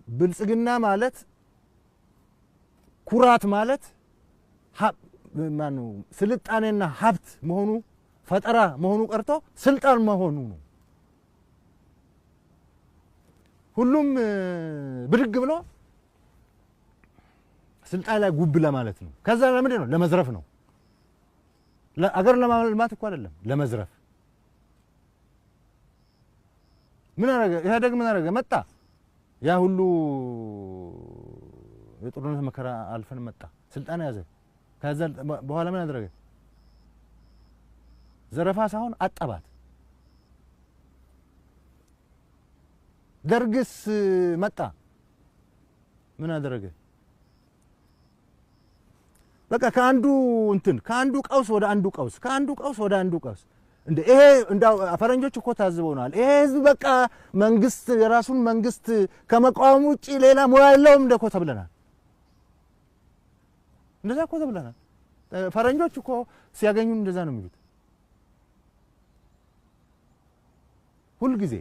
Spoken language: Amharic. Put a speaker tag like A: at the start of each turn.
A: ብልጽግና ማለት ኩራት ማለት ማኑ ስልጣኔና ሀብት መሆኑ ፈጠራ መሆኑ ቀርቶ ስልጣን መሆኑ ነው ሁሉም ብድግ ብሎ ስልጣን ላይ ጉብ ለማለት ነው ከዛ ለምንድን ነው ለመዝረፍ ነው ለአገር ለማልማት እኮ አይደለም ለመዝረፍ ምን አረገ ኢህአዴግ ምን አረገ መጣ ያ ሁሉ የጦርነት መከራ አልፈን መጣ ስልጣን ያዘ ከዛ በኋላ ምን አደረገ ዘረፋ ሳይሆን አጠባት ደርግስ መጣ ምን አደረገ በቃ ከአንዱ ቀውስ ወደ አንዱ ቀውስ እንደ ይሄ እንዳው ፈረንጆች እኮ ታዝበውናል ይሄ ህዝብ በቃ መንግስት የራሱን መንግስት ከመቃወም ውጪ ሌላ ሙያ የለውም እንደኮ ተብለናል እንደዛ እኮ ተብለናል ፈረንጆች እኮ ሲያገኙን እንደዛ ነው የሚሉት ሁሉ ጊዜ